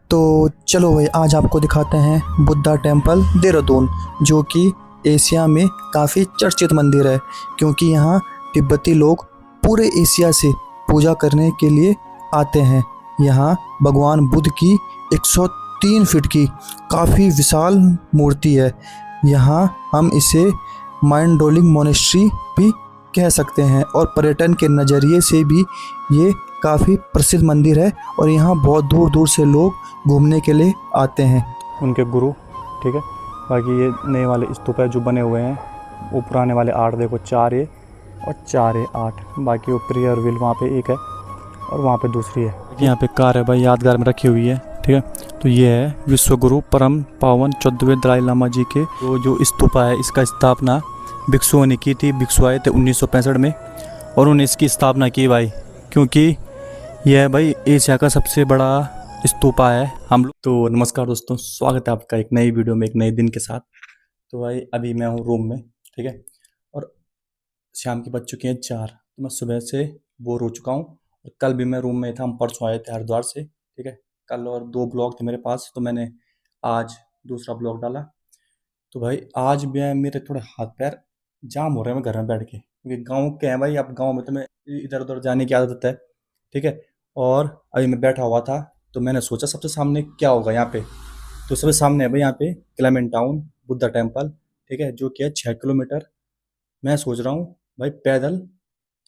तो चलो भाई आज आपको दिखाते हैं बुद्धा टेम्पल देहरादून, जो कि एशिया में काफ़ी चर्चित मंदिर है, क्योंकि यहाँ तिब्बती लोग पूरे एशिया से पूजा करने के लिए आते हैं। यहाँ भगवान बुद्ध की 103 फीट की काफ़ी विशाल मूर्ति है। यहाँ हम इसे माइंड रोलिंग मोनेस्ट्री भी कह सकते हैं, और पर्यटन के नज़रिए से भी ये काफ़ी प्रसिद्ध मंदिर है और यहाँ बहुत दूर दूर से लोग घूमने के लिए आते हैं। उनके गुरु, ठीक है। बाकी ये नए वाले स्तूप है जो बने हुए हैं, वो पुराने वाले 8 देखो, 4A और 4A 8। बाकी वो प्रेयर व्हील वहाँ पे एक है और वहाँ पे दूसरी है। यहाँ पे कार है भाई, यादगार में रखी हुई है, ठीक है। तो ये है विश्व गुरु परम पावन 14वें दलाई लामा जी के जो स्तूपा है, इसका स्थापना भिक्षुओं ने की थी। भिक्षु आए थे 1965 में और उन्होंने इसकी स्थापना की भाई, क्योंकि यह भाई एशिया का सबसे बड़ा स्तूपा है। हम लोग तो नमस्कार दोस्तों, स्वागत है आपका एक नई वीडियो में, एक नए दिन के साथ। तो भाई अभी मैं हूँ रूम में, ठीक है, और शाम की बज चुकी हैं 4। तो मैं सुबह से बोर हो चुका हूँ। और कल भी मैं रूम में था, हम परसों आए थे हरिद्वार से, ठीक है। कल और 2 ब्लॉग थे मेरे पास, तो मैंने आज दूसरा ब्लॉग डाला। तो भाई आज भी मेरे थोड़े हाथ पैर जाम हो रहे हैं, मैं घर में बैठ के, क्योंकि गाँव के हैं भाई। अब गाँव में तो मैं इधर उधर जाने की आदत है, ठीक है। और अभी मैं बैठा हुआ था तो मैंने सोचा सबसे सामने क्या होगा यहाँ पे। तो सबसे सामने है भाई यहाँ पे क्लेमेंट टाउन बुद्धा टेम्पल, ठीक है, जो कि है 6 किलोमीटर। मैं सोच रहा हूँ भाई पैदल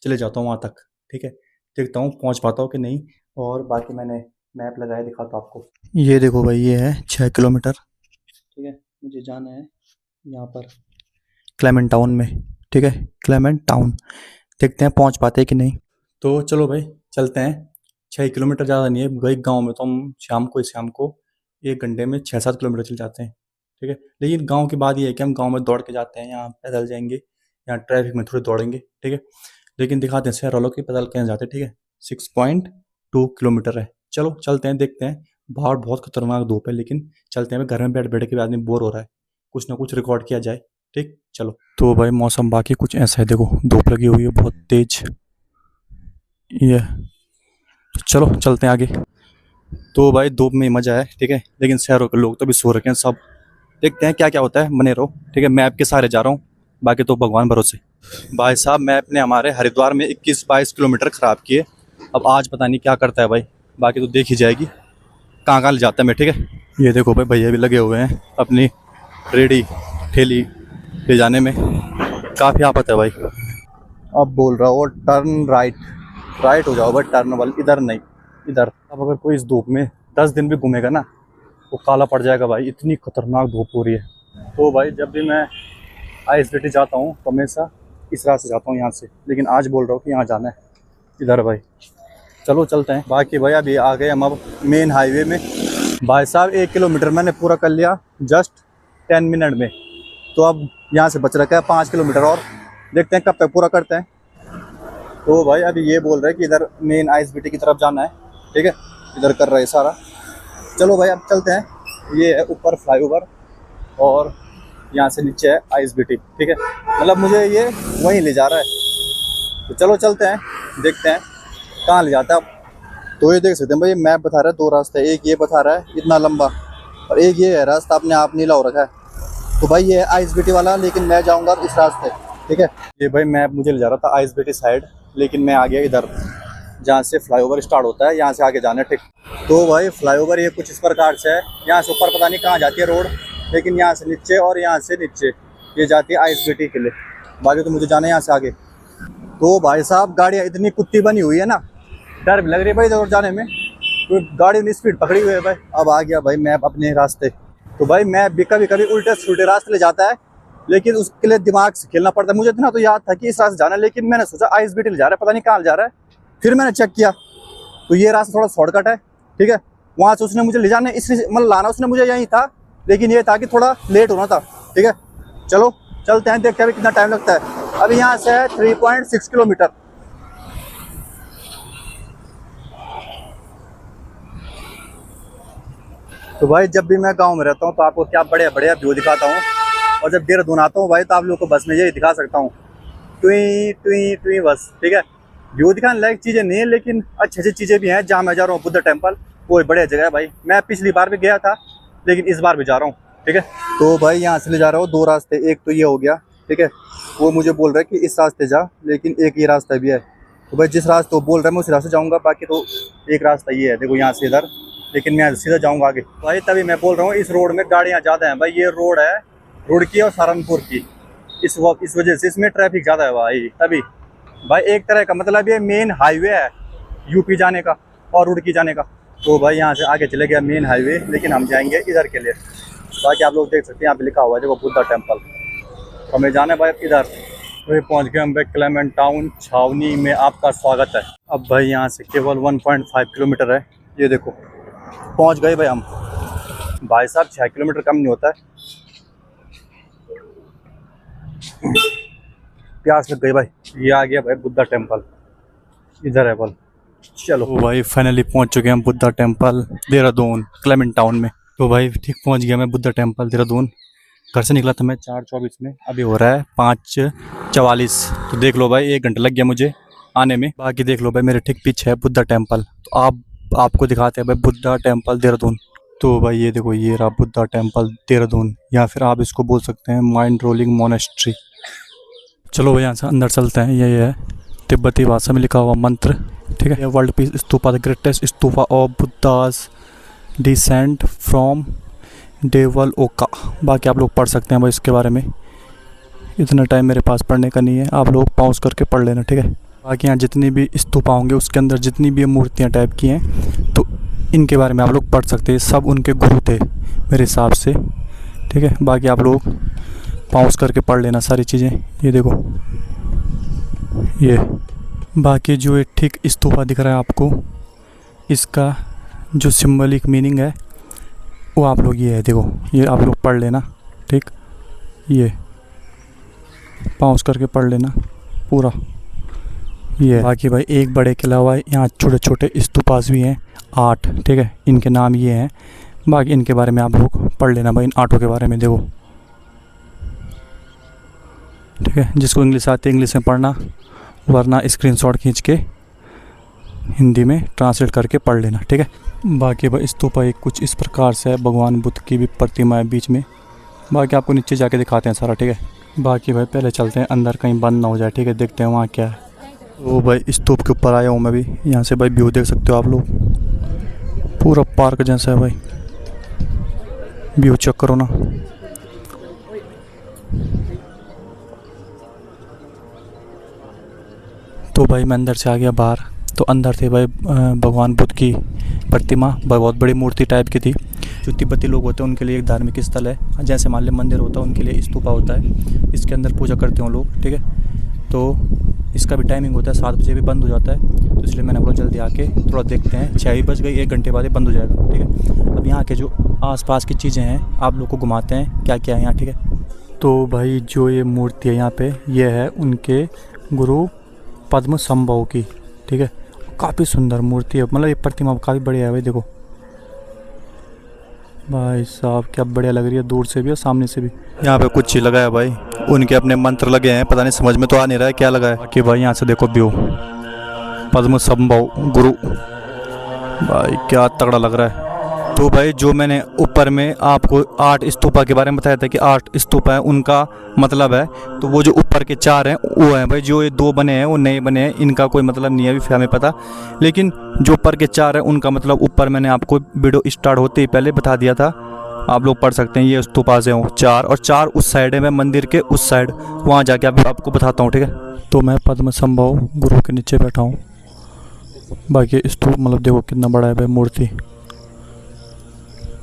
चले जाता हूँ वहाँ तक, ठीक है। देखता हूँ पहुँच पाता हूँ कि नहीं। और बाकी मैंने मैप लगाया, दिखाता हूँ आपको। ये देखो भाई, ये है 6 किलोमीटर, ठीक है। मुझे जाना है यहाँ पर क्लेमेंट टाउन में, ठीक है, क्लेमेंट टाउन। देखते हैं पहुँच पाते हैं कि नहीं। तो चलो भाई चलते हैं। 6 किलोमीटर ज़्यादा नहीं है भाई, गांव में तो हम शाम को 1 घंटे में 6-7 किलोमीटर चल जाते हैं, ठीक है। लेकिन गांव की बात ये है कि हम गांव में दौड़ के जाते हैं, यहाँ पैदल जाएंगे, यहाँ ट्रैफिक में थोड़ी दौड़ेंगे, ठीक है। लेकिन दिखाते हैं शहर वालों की पैदल कहीं जाते हैं, ठीक है। 6.2 किलोमीटर है। चलो चलते हैं, देखते हैं। बाहर बहुत खतरनाक धूप है, लेकिन चलते हैं। घर में बैठ बैठ के भी आदमी बोर हो रहा है, कुछ ना कुछ रिकॉर्ड किया जाए, ठीक। चलो। तो भाई मौसम बाकी कुछ ऐसा है, देखो धूप लगी हुई है बहुत तेज, ये। चलो चलते हैं आगे। तो भाई धूप में मज़ा है, ठीक है, लेकिन शहरों के लोग तो भी सो रखे हैं सब। देखते हैं क्या क्या होता है, बने रहो, ठीक है। मैप के सहारे जा रहा हूँ, बाकी तो भगवान भरोसे। भाई साहब मैप ने हमारे हरिद्वार में 21-22 किलोमीटर ख़राब किए। अब आज पता नहीं क्या करता है भाई, बाकी तो देख ही जाएगी कहाँ कहाँ ले जाता है मैं, ठीक है। ये देखो भाई, भैया भी लगे हुए हैं अपनी रेडी ठेली ले जाने में। काफ़ी आफत है भाई। अब बोल रहा हो टर्न राइट हो जाओ भाई, टर्न वाले इधर नहीं, इधर। अब अगर कोई इस धूप में 10 दिन भी घूमेगा ना, वो काला पड़ जाएगा भाई, इतनी खतरनाक धूप हो रही है। तो भाई जब भी मैं ISBT जाता हूँ तो हमेशा इस रास्ते जाता हूँ यहाँ से, लेकिन आज बोल रहा हूँ कि यहाँ जाना है, इधर भाई। चलो चलते हैं। बाकी भाई अभी आ गए हम अब मेन हाईवे में। भाई साहब 1 किलोमीटर मैंने पूरा कर लिया जस्ट 10 मिनट में। तो अब यहाँ से बच रखा है 5 किलोमीटर, और देखते हैं कब तक पूरा करते हैं। तो भाई अभी ये बोल रहे हैं कि इधर मेन ISBT की तरफ जाना है, ठीक है, इधर कर रहे हैं सारा। चलो भाई अब चलते हैं। ये है ऊपर फ्लाईओवर और यहाँ से नीचे है ISBT, ठीक है। मतलब मुझे ये वहीं ले जा रहा है, तो चलो चलते हैं, देखते हैं कहाँ ले जाता है। अब तो ये देख सकते हैं भाई, मैप बता रहा है 2 रास्ते, एक ये बता रहा है इतना लंबा, और एक ये है रास्ता अपने आप नीला हो रखा है। तो भाई ये है ISBT वाला, लेकिन मैं जाऊँगा इस रास्ते, ठीक है। ये भाई मैप मुझे ले जा रहा था ISBT साइड, लेकिन मैं आ गया इधर जहाँ से फ्लाईओवर स्टार्ट होता है, यहाँ से आगे जाना है, ठीक। तो भाई फ्लाईओवर ये कुछ इस प्रकार से है, यहाँ से ऊपर पता नहीं कहाँ जाती है रोड, लेकिन यहाँ से नीचे और यहाँ से नीचे ये जाती है ISBT के लिए। बाकी तो मुझे जाना है यहाँ से आगे। तो भाई साहब गाड़ियाँ इतनी कुत्ती बनी हुई है ना, डर भी लग रही है भाई इधर जाने में, तो गाड़ी ने स्पीड पकड़ी हुई है भाई। अब आ गया भाई मैप अपने रास्ते। तो भाई मैप भी कभी कभी उल्टे सुलटे रास्ते ले जाता है, लेकिन उसके लिए दिमाग से खेलना पड़ता है। मुझे इतना तो याद था कि इस रास्ते जाना है, लेकिन मैंने सोचा ISBT ले जा रहा है, पता नहीं कहाँ ले जा रहा है। फिर मैंने चेक किया तो ये रास्ता थोड़ा शॉर्टकट है, ठीक है। वहाँ से उसने मुझे ले जाने इसलिए मतलब लाना उसने मुझे यहीं था, लेकिन ये था कि थोड़ा लेट होना था, ठीक है। चलो चलते हैं, देखते हैं अभी कितना टाइम लगता है। अभी यहाँ से है 3.6 किलोमीटर। तो भाई जब भी मैं गाँव में रहता हूँ तो आपको क्या बढ़िया बढ़िया व्यू दिखाता हूँ, और जब देहरादून आता हूँ भाई तो आप लोगों को बस में यही दिखा सकता हूँ, ट्वी ट्वी ट्वी बस, ठीक है। व्यू दिखाने लायक चीज़ें नहीं है, लेकिन अच्छी अच्छी चीज़ें भी हैं। जहाँ मैं जा रहा हूँ बुद्धा टेम्पल, बहुत बढ़िया जगह है भाई। मैं पिछली बार भी गया था, लेकिन इस बार भी जा रहा हूँ। ठीक है, तो भाई यहाँ से ले जा रहा हूँ 2 रास्ते। एक तो ये हो गया, ठीक है, वो मुझे बोल रहा है कि इस रास्ते जा, लेकिन एक ये रास्ता भी है। तो भाई जिस रास्ते वो बोल रहा है मैं उस रास्ते जाऊँगा, बाकी तो एक रास्ता ये है, देखो यहाँ से इधर, लेकिन मैं सीधा जाऊँगा आगे। भाई तभी मैं बोल रहा हूँ इस रोड में गाड़ियाँ ज़्यादा हैं भाई। ये रोड है रुड़की और सहारनपुर की, इस वजह से इसमें ट्रैफिक ज़्यादा है भाई। तभी भाई एक तरह का मतलब ये मेन हाईवे है यूपी जाने का और रुड़की जाने का। तो भाई यहाँ से आगे चले गया मेन हाईवे, लेकिन हम जाएंगे इधर के लिए। बाकी आप लोग देख सकते हैं यहाँ पे लिखा हुआ है देखो बुद्धा टेम्पल। तो हमें जाना है भाई इधर। तो पहुँच गए हम भाई क्लेमेंट टाउन छावनी में, आपका स्वागत है। अब भाई यहाँ से केवल 1.5 किलोमीटर है, ये देखो पहुँच गए भाई हम। भाई साहब 6 किलोमीटर कम नहीं होता है। प्यास लग गई भाई। ये आ गया भाई बुद्धा टेम्पल, इधर है बल। चलो तो भाई फाइनली पहुंच चुके हैं हम Buddha temple Dehradun Clement town में। तो भाई ठीक पहुंच गया मैं बुद्धा टेम्पल देहरादून। घर से निकला था मैं 4:24 में, अभी हो रहा है 5:44। तो देख लो भाई 1 घंटा लग गया मुझे आने में। बाकी देख लो भाई मेरे ठीक पीछे है बुद्धा टेम्पल। तो आपको दिखाते हैं भाई बुद्धा टेम्पल देहरादून। तो भाई ये देखो ये रहा बुद्धा टेम्पल देहरादून, या फिर आप इसको बोल सकते हैं माइंड रोलिंग मोनेस्ट्री। चलो भाई यहाँ से अंदर चलते हैं। ये है तिब्बती भाषा में लिखा हुआ मंत्र, ठीक है। World peace stupa, the greatest stupa of Buddhas decent from devil ओका। बाकी आप लोग पढ़ सकते हैं भाई इसके बारे में, इतना टाइम मेरे पास पढ़ने का नहीं है, आप लोग पॉज करके पढ़ लेना, ठीक है। बाकी यहाँ जितनी भी स्तूपा होंगे उसके अंदर जितनी भी मूर्तियाँ टाइप की हैं, तो इनके बारे में आप लोग पढ़ सकते हैं। सब उनके गुरु थे मेरे हिसाब से, ठीक है। बाकी आप लोग पॉज करके पढ़ लेना सारी चीज़ें। ये देखो ये बाकी जो ये ठीक स्तूपा दिख रहा है आपको, इसका जो सिंबलिक मीनिंग है वो आप लोग ये है देखो, ये आप लोग पढ़ लेना, ठीक। ये पॉज करके पढ़ लेना पूरा। ये बाकी भाई एक बड़े के अलावा यहाँ छोटे छोटे स्तूपास भी हैं 8, ठीक है। इनके नाम ये हैं, बाकी इनके बारे में आप लोग पढ़ लेना भाई, इन 8 के बारे में देखो, ठीक है। जिसको इंग्लिश आती है इंग्लिश में पढ़ना, वरना स्क्रीनशॉट खींच के हिंदी में ट्रांसलेट करके पढ़ लेना, ठीक है। बाकी भाई स्तूपा एक कुछ इस प्रकार से है, भगवान बुद्ध की भी प्रतिमा है बीच में। बाकी आपको नीचे जाके दिखाते हैं सारा, ठीक है। बाकी भाई पहले चलते हैं अंदर, कहीं बंद ना हो जाए, ठीक है। देखते हैं वहाँ क्या है। तो भाई स्तूप के ऊपर आया हूँ मैं भी, यहाँ से भाई व्यू देख सकते हो आप लोग, पूरा पार्क जैसा है भाई। व्यू चेक करो ना। तो भाई मैं अंदर से आ गया बाहर। तो अंदर थे भाई भगवान बुद्ध की प्रतिमा, बहुत बड़ी मूर्ति टाइप की थी। जो तिब्बती लोग होते हैं उनके लिए एक धार्मिक स्थल है, जैसे मान लो मंदिर होता है उनके लिए स्तूपा होता है। इसके अंदर पूजा करते हैं लोग, ठीक है। तो इसका भी टाइमिंग होता है, 7 बजे भी बंद हो जाता है। तो इसलिए मैंने बोला जल्दी आके थोड़ा देखते हैं। 6 बज गई, 1 घंटे बाद ही बंद हो जाएगा, ठीक है। अब यहाँ के जो आसपास की चीज़ें हैं आप लोग को घुमाते हैं क्या क्या है यहाँ, ठीक है। तो भाई जो ये मूर्ति है यहाँ पे, ये है उनके गुरु पद्म संभव की, ठीक है। काफ़ी सुंदर मूर्ति है, मतलब ये प्रतिमा काफ़ी बढ़िया है भाई। देखो भाई साहब क्या बढ़िया लग रही है, दूर से भी और सामने से भी। यहाँ पे कुछ चीज़ लगा है भाई, उनके अपने मंत्र लगे हैं, पता नहीं समझ में तो आ नहीं रहा है क्या लगा है। कि भाई यहाँ से देखो व्यू, पद्म संभव गुरु, भाई क्या तगड़ा लग रहा है। तो भाई जो मैंने ऊपर में आपको 8 स्तूपा के बारे में बताया था कि 8 स्तूपा है, उनका मतलब है, तो वो जो ऊपर के 4 हैं वो हैं भाई। जो ये 2 बने हैं वो नए बने हैं, इनका कोई मतलब नहीं है अभी हमें पता। लेकिन जो ऊपर के 4 हैं उनका मतलब ऊपर मैंने आपको वीडियो स्टार्ट होते ही पहले बता दिया था, आप लोग पढ़ सकते हैं। ये स्तूपास हैं 4, और 4 उस साइड है, मैं मंदिर के उस साइड वहाँ जाके आपको बताता हूँ, ठीक है। तो मैं पद्म संभव गुरु के नीचे बैठा हूँ। बाकी स्तूप मतलब देखो कितना बड़ा है भाई मूर्ति,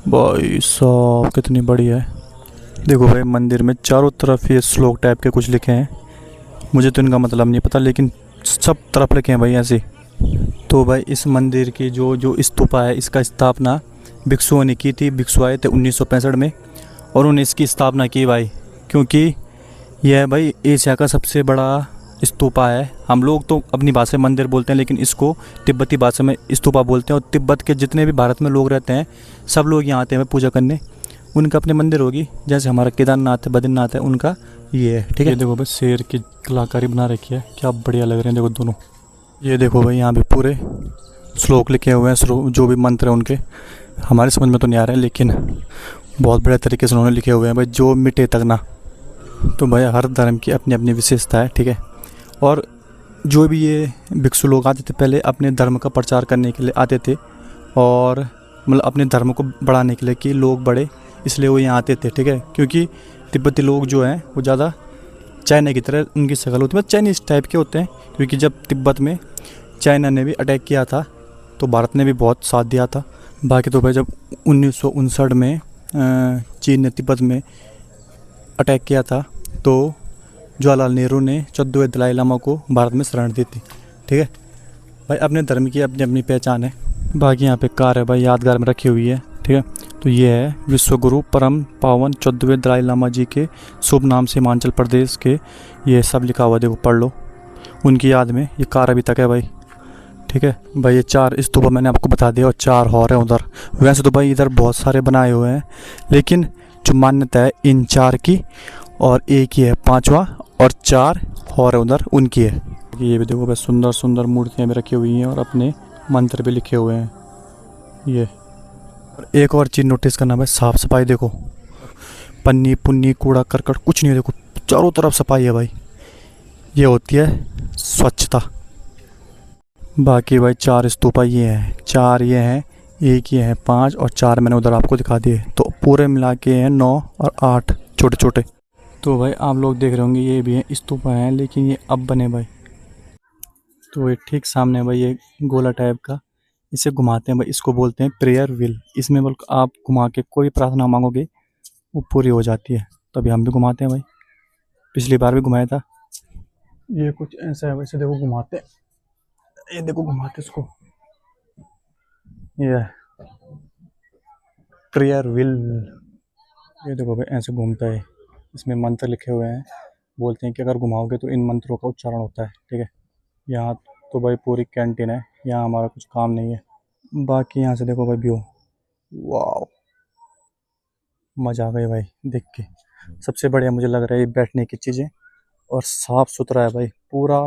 भाई साहब कितनी बड़ी है। देखो भाई मंदिर में चारों तरफ ये श्लोक टाइप के कुछ लिखे हैं, मुझे तो इनका मतलब नहीं पता, लेकिन सब तरफ लिखे हैं भाई ऐसे। तो भाई इस मंदिर की जो स्तूपा है, इसका स्थापना भिक्षुओं ने की थी। भिक्षु आए थे 1965 में और उन्होंने इसकी स्थापना की भाई, क्योंकि यह भाई एशिया का सबसे बड़ा स्तूपा है। हम लोग तो अपनी भाषा में मंदिर बोलते हैं, लेकिन इसको तिब्बती भाषा में स्तूपा बोलते हैं। और तिब्बत के जितने भी भारत में लोग रहते हैं सब लोग यहाँ आते हैं पूजा करने, उनका अपने मंदिर होगी। जैसे हमारा केदारनाथ है, बद्रीनाथ है, उनका ये है, ठीक है। देखो भाई शेर की कलाकारी बना रखी है, क्या बढ़िया लग रहे हैं देखो दोनों। ये देखो भाई यहाँ पे पूरे श्लोक लिखे हुए हैं, जो भी मंत्र हैं उनके हमारे समझ में तो नहीं आ रहे हैं, लेकिन बहुत बड़े तरीके से उन्होंने लिखे हुए हैं भाई, जो मिटे तक ना। तो भाई हर धर्म की अपनी अपनी विशेषता है, ठीक है। और जो भी ये भिक्षु लोग आते थे पहले अपने धर्म का प्रचार करने के लिए आते थे, और मतलब अपने धर्म को बढ़ाने के लिए कि लोग बढ़े, इसलिए वो यहाँ आते थे, ठीक है। क्योंकि तिब्बती लोग जो हैं वो ज़्यादा चाइना की तरह उनकी शक्ल होती है, चाइनीज़ टाइप के होते हैं। क्योंकि जब तिब्बत में चाइना ने भी अटैक किया था तो भारत ने भी बहुत साथ दिया था। बाकी तो भाई जब 1959 में चीन ने तिब्बत में अटैक किया था तो जवाहरलाल नेहरू ने 14वें दलाई लामा को भारत में शरण दी थी, ठीक है। भाई अपने धर्म की अपनी अपनी पहचान है। बाकी यहाँ पे कार है भाई, यादगार में रखी हुई है, ठीक है। तो ये है विश्वगुरु परम पावन 14वें दलाई लामा जी के शुभ नाम से हिमाचल प्रदेश के, ये सब लिखा हुआ देखो, पढ़ लो। उनकी याद में ये कार अभी तक है भाई, ठीक है। भाई ये 4 स्तूप मैंने आपको बता दिया और 4 और हैं उधर। वैसे तो भाई इधर बहुत सारे बनाए हुए हैं, लेकिन जो मान्यता है इन 4 की, और एक ही है 5वां, और 4 और है उधर उनकी है। ये भी देखो भाई, सुंदर सुंदर मूर्तियाँ भी रखी हुई हैं और अपने मंत्र भी लिखे हुए हैं ये। और एक और चीज़ नोटिस करना भाई, साफ़ सफाई देखो, पन्नी पुन्नी कूड़ा करकट कुछ नहीं है, देखो चारों तरफ सफाई है भाई, ये होती है स्वच्छता। बाकी भाई 4 स्तूपा ये हैं, 4 ये हैं, एक ये है 5, और 4 मैंने उधर आपको दिखा दिए, तो पूरे मिला के हैं 9 और 8 छोटे छोटे। तो भाई आप लोग देख रहे होंगे ये भी है स्तूपा हैं, लेकिन ये अब बने भाई। तो ये ठीक सामने भाई ये गोला टाइप का, इसे घुमाते हैं भाई, इसको बोलते हैं प्रेयर व्हील। इसमें बल्कि आप घुमा के कोई प्रार्थना मांगोगे वो पूरी हो जाती है। तो अभी हम भी घुमाते हैं भाई, पिछली बार भी घुमाया था। ये कुछ ऐसा है वैसे, देखो घुमाते हैं, ये देखो घुमाते इसको, ये प्रेयर व्हील, ये देखो भाई ऐसे घूमता है। इसमें मंत्र लिखे हुए हैं, बोलते हैं कि अगर घुमाओगे तो इन मंत्रों का उच्चारण होता है, ठीक है। यहाँ तो भाई पूरी कैंटीन है, यहाँ हमारा कुछ काम नहीं है। बाकी यहाँ से देखो भाई व्यू, वाह मज़ा आ गई भाई देख के। सबसे बढ़िया मुझे लग रहा है ये बैठने की चीज़ें, और साफ़ सुथरा है भाई पूरा,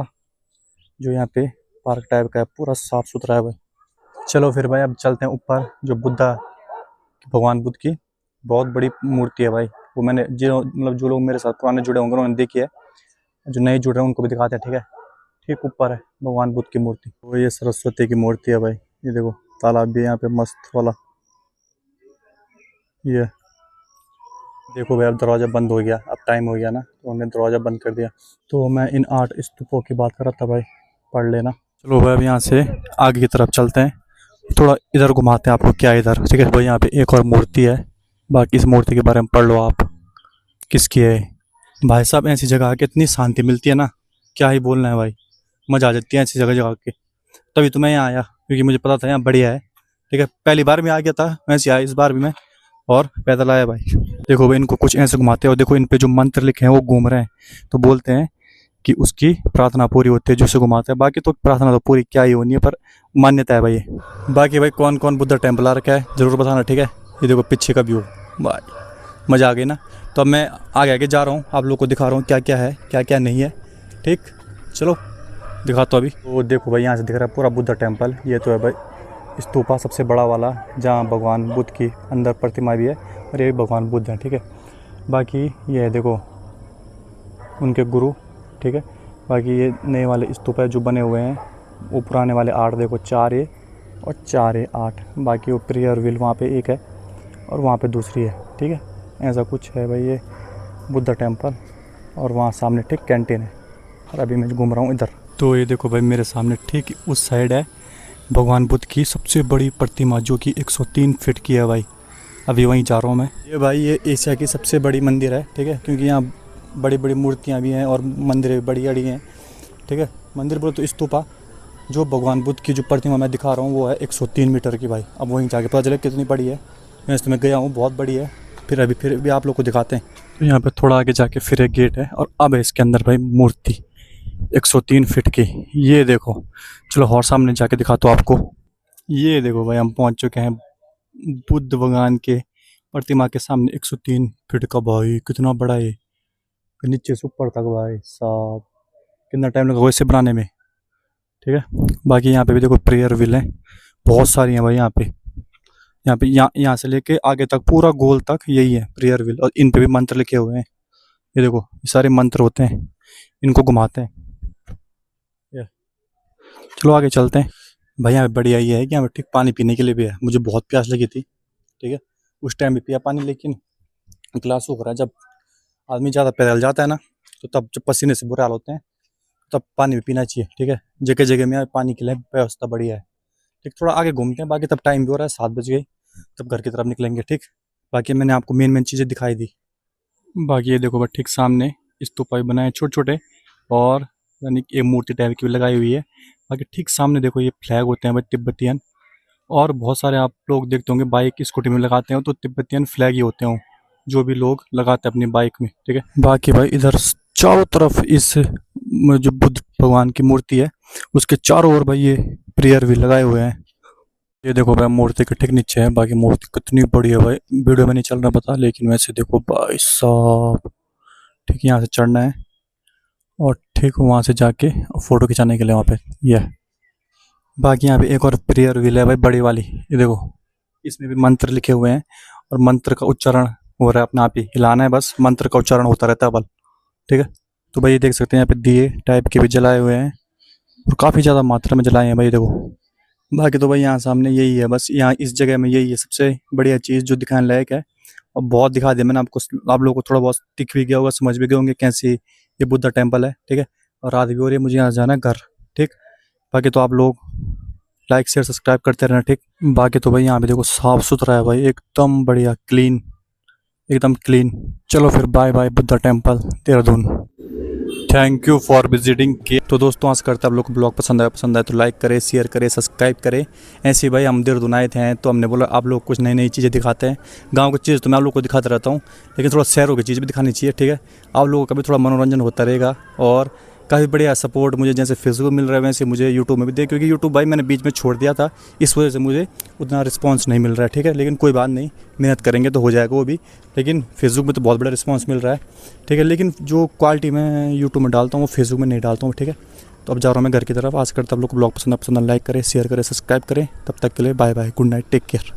जो यहाँ पे पार्क टाइप का है पूरा साफ़ सुथरा है भाई। चलो फिर भाई अब चलते हैं ऊपर, जो भगवान बुद्ध की बहुत बड़ी मूर्ति है भाई। वो मैंने जो लोग मेरे साथ पुराने जुड़े होंगे उन्होंने देखी है, जो नए जुड़ रहे हैं उनको भी दिखाते हैं, ठीक है। ठीक ऊपर है भगवान बुद्ध की मूर्ति। तो ये सरस्वती की मूर्ति है भाई, ये देखो तालाब भी यहाँ पे मस्त वाला। ये देखो भाई अब दरवाज़ा बंद हो गया, अब टाइम हो गया ना तो उन्होंने दरवाज़ा बंद कर दिया। तो मैं इन 8 स्तूपों की बात कर रहा था भाई, पढ़ लेना। चलो भाई अब यहाँ से आगे की तरफ चलते हैं, थोड़ा इधर घुमाते हैं आपको क्या है इधर, ठीक है भाई। यहाँ पे एक और मूर्ति है, बाकी इस मूर्ति के बारे में पढ़ लो आप, किसकी है भाई साहब। ऐसी जगह आके इतनी शांति मिलती है ना, क्या ही बोलना है भाई, मज़ा आ जाती है ऐसी जगह जगह के। तभी तो मैं यहाँ आया, क्योंकि मुझे पता था यहाँ बढ़िया है, ठीक है। पहली बार मैं आ गया था वैसे आया, इस बार भी मैं और पैदल आया भाई। देखो भाई इनको कुछ ऐसे घुमाते हैं, और देखो इन पे जो मंत्र लिखे हैं वो घूम रहे हैं, तो बोलते हैं कि उसकी प्रार्थना पूरी होती है जो उसे घुमाता है। बाकी तो प्रार्थना तो पूरी क्या ही होनी है, पर मान्यता है भाई ये। बाकी भाई कौन कौन बुद्धा टेम्पल आ रखा है ज़रूर बताना, ठीक है। ये देखो पीछे का व्यू भाई, मज़ा आ गई ना। तो अब मैं आगे आगे जा रहा हूँ, आप लोग को दिखा रहा हूँ क्या क्या है क्या क्या नहीं है, ठीक। चलो दिखाता हूँ अभी। तो देखो भाई यहाँ से दिख रहा है पूरा बुद्धा टेम्पल, ये तो है भाई स्तूपा सबसे बड़ा वाला, जहाँ भगवान बुद्ध की अंदर प्रतिमा भी है, और ये भगवान बुद्ध है, ठीक है। बाकी ये है देखो उनके गुरु, ठीक है। बाकी ये नए वाले स्तूप है जो बने हुए हैं, वो पुराने वाले 8 देखो, 4 ये और 4 ये 8। बाकी वो प्रेयर व्हील वहाँ पे एक है और वहाँ पे दूसरी है, ठीक है। ऐसा कुछ है भाई ये बुद्धा टेम्पल, और वहाँ सामने ठीक कैंटीन है, और अभी मैं घूम रहा हूँ इधर। तो ये देखो भाई मेरे सामने ठीक उस साइड है भगवान बुद्ध की सबसे बड़ी प्रतिमा, जो कि 103 फीट की है भाई। अभी वहीं जा रहा हूँ मैं। ये भाई ये एशिया की सबसे बड़ी मंदिर है, ठीक है, क्योंकि यहाँ बड़ी बड़ी मूर्तियाँ भी हैं और मंदिर भी बड़ी बड़ी हैं, ठीक है। मंदिर बोलो तो स्तूपा, जो भगवान बुद्ध की जो प्रतिमा मैं दिखा रहा हूँ वो है 103 मीटर की भाई। अब वहीं जाके पता चले कितनी बड़ी है, वैसे तो मैं गया हूँ बहुत बड़ी है। फिर भी आप लोग को दिखाते हैं। तो यहाँ पे थोड़ा आगे जाके फिर एक गेट है, और अब है इसके अंदर भाई मूर्ति 103 फीट की, ये देखो। चलो और सामने जाके दिखाता हूँ आपको। ये देखो भाई हम पहुँच चुके हैं बुद्ध भगवान के प्रतिमा के सामने। 103 फीट का भाई, कितना बड़ा है, नीचे से ऊपर तक भाई साहब, कितना टाइम लगा इसे बनाने में, ठीक है। बाकी यहाँ पे भी देखो प्रेयर व्हील है, बहुत सारी हैं भाई यहाँ पे। यहाँ से लेके आगे तक पूरा गोल तक यही है प्रेयर व्हील, और इन पे भी मंत्र लिखे हुए हैं। ये देखो ये सारे मंत्र होते हैं, इनको घुमाते हैं। चलो आगे चलते हैं भाई। यहाँ पे बढ़िया ये है कि यहाँ पे ठीक पानी पीने के लिए भी है। मुझे बहुत प्यास लगी थी, ठीक है, उस टाइम भी पिया पानी, लेकिन गिलास सूख रहा है। जब आदमी ज़्यादा पैदल जाता है ना, तो तब जब पसीने से बुरे हाल होते हैं, तब पानी भी पीना चाहिए, ठीक है। जगह जगह में पानी की व्यवस्था बढ़िया है, ठीक। थोड़ा आगे घूमते हैं, बाकी तब टाइम भी हो रहा है, 7 बज गए, तब घर की तरफ निकलेंगे, ठीक। बाकी मैंने आपको मेन चीज़ें दिखाई दी। बाकी ये देखो भाई ठीक सामने स्तूप बनाए छोटे छोटे, और यानी एक मूर्ति टाइप की भी लगाई हुई है। बाकी ठीक सामने देखो ये फ्लैग होते हैं भाई तिब्बतियन, और बहुत सारे आप लोग देखते होंगे बाइक स्कूटी में लगाते हो तो तिब्बतियन फ्लैग ही होते हों जो भी लोग लगाते हैं अपनी बाइक में, ठीक है। बाकी भाई इधर चारों तरफ इस जो बुद्ध भगवान की मूर्ति है उसके चारों ओर भाई ये प्रेयर भी लगाए हुए हैं। ये देखो भाई मूर्ति के ठीक नीचे है। बाकी मूर्ति कितनी बड़ी है भाई, वीडियो में नहीं चल रहा पता, लेकिन वैसे देखो भाई साहब, ठीक यहाँ से चढ़ना है और ठीक वहाँ से जाके फ़ोटो खिंचाने के लिए वहाँ पे ये है। बाकी यहाँ पे एक और प्रेयर व्हील है भाई बड़ी वाली, ये देखो इसमें भी मंत्र लिखे हुए हैं, और मंत्र का उच्चारण हो रहा है, अपने आप ही हिलाना है बस, मंत्र का उच्चारण होता रहता है बल, ठीक है। तो भाई ये देख सकते हैं यहाँ पे दिए टाइप के भी जलाए हुए हैं, और काफ़ी ज़्यादा मात्रा में जलाए हैं भाई देखो। बाकी तो भाई यहाँ सामने यही है, बस यहाँ इस जगह में यही है सबसे बढ़िया चीज़ जो दिखाने लायक है, और बहुत दिखा दिया मैंने आपको, आप लोगों को थोड़ा बहुत दिख भी गया होगा, समझ भी गए होंगे कैसी ये बुद्धा टेम्पल है, ठीक है। और रात भी हो रही है, मुझे यहाँ जाना है घर, ठीक। बाकी तो आप लोग लाइक शेयर सब्सक्राइब करते रहना, ठीक। बाकी तो भाई यहाँ पे देखो साफ़ सुथरा है भाई, एकदम बढ़िया क्लीन, एकदम क्लीन। चलो फिर bye bye Buddha temple Dehradun. Thank you for visiting के। तो दोस्तों आशा करते हैं आप लोग को ब्लॉग पसंद आया तो लाइक करें, शेयर करें, सब्सक्राइब करें। ऐसे ही भाई हम देहरादून आए थे तो हमने बोला आप लोग कुछ नई नई चीज़ें दिखाते हैं। गांव की चीज़ तो मैं आप लोग को दिखाता रहता हूँ, लेकिन थोड़ा शहरों की चीज़ भी दिखानी चाहिए, ठीक है। आप लोगों का भी थोड़ा मनोरंजन होता रहेगा, और काफ़ी बढ़िया सपोर्ट मुझे जैसे फेसबुक मिल रहा है वैसे मुझे यूट्यूब में भी दे, क्योंकि यूट्यूब भाई मैंने बीच में छोड़ दिया था, इस वजह से मुझे उतना रिस्पांस नहीं मिल रहा है, ठीक है। लेकिन कोई बात नहीं, मेहनत करेंगे तो हो जाएगा वो भी। लेकिन फेसबुक में तो बहुत बड़ा रिस्पांस मिल रहा है, ठीक है। लेकिन जो क्वालिटी मैं यूट्यूब में डालता हूँ वो फेसबुक में नहीं डालता हूँ, ठीक है। तो अब जा रहा हूँ मैं घर की तरफ। आशा करता आप लोग को ब्लॉग पसंद लाइक करें, शेयर करें, सब्सक्राइब करें। तब तक के लिए bye bye, good night, take care.